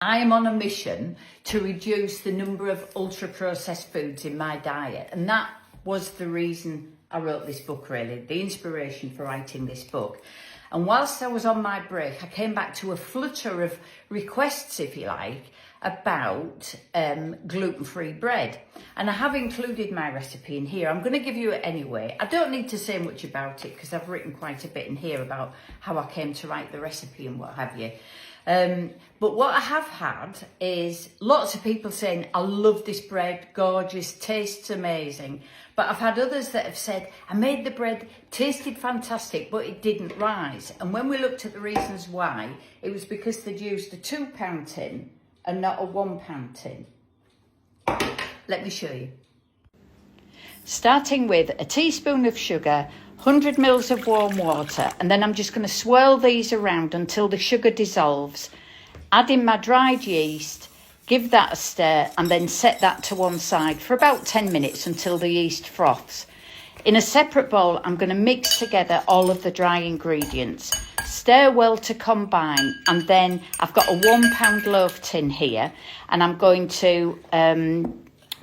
I am on a mission to reduce the number of ultra-processed foods in my diet, and that was the reason I wrote this book, really, the inspiration for writing this book. And whilst I was on my break, I came back to a flutter of requests, if you like, about gluten-free bread. And I have included my recipe in here. I'm going to give you it anyway. I don't need to say much about it because I've written quite a bit in here about how I came to write the recipe and what have you. But what I have had is lots of people saying, I love this bread, gorgeous, tastes amazing. But I've had others that have said, I made the bread, tasted fantastic, but it didn't rise. And when we looked at the reasons why, it was because they'd used a £2 tin and not a £1 tin. Let me show you. Starting with a teaspoon of sugar, 100 mils of warm water, and then I'm just going to swirl these around until the sugar dissolves. Add in my dried yeast, give that a stir, and then set that to one side for about 10 minutes until the yeast froths. In a separate bowl, I'm going to mix together all of the dry ingredients. Stir well to combine, and then I've got a £1 loaf tin here, and I'm going to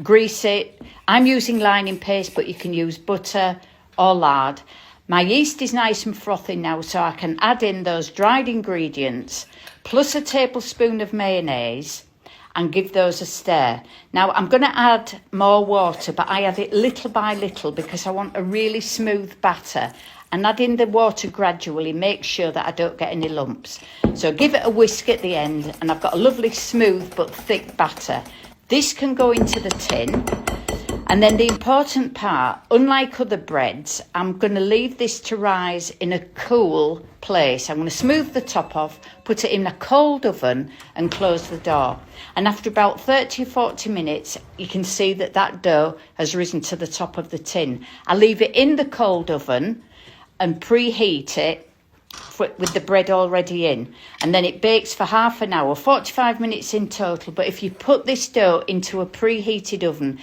grease it. I'm using lining paste, but you can use butter or lard. My yeast is nice and frothy now, so I can add in those dried ingredients plus a tablespoon of mayonnaise and give those a stir. Now I'm going to add more water, but I add it little by little because I want a really smooth batter, and add in the water gradually, make sure that I don't get any lumps. So give it a whisk at the end, and I've got a lovely smooth but thick batter. This can go into the tin. And then the important part, unlike other breads, I'm going to leave this to rise in a cool place. I'm going to smooth the top off, put it in a cold oven and close the door. And after about 30 or 40 minutes, you can see that that dough has risen to the top of the tin. I leave it in the cold oven and preheat it with the bread already in. And then it bakes for half an hour, 45 minutes in total. But if you put this dough into a preheated oven,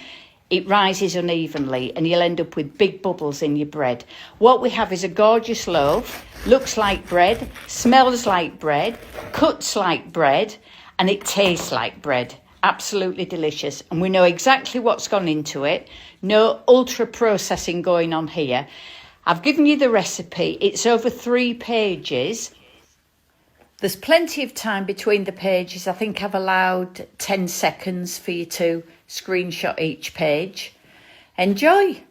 it rises unevenly and you'll end up with big bubbles in your bread. What we have is a gorgeous loaf, looks like bread, smells like bread, cuts like bread, and it tastes like bread. Absolutely delicious. And we know exactly what's gone into it. No ultra processing going on here. I've given you the recipe. It's over 3 pages. There's plenty of time between the pages. I think I've allowed 10 seconds for you to screenshot each page. Enjoy!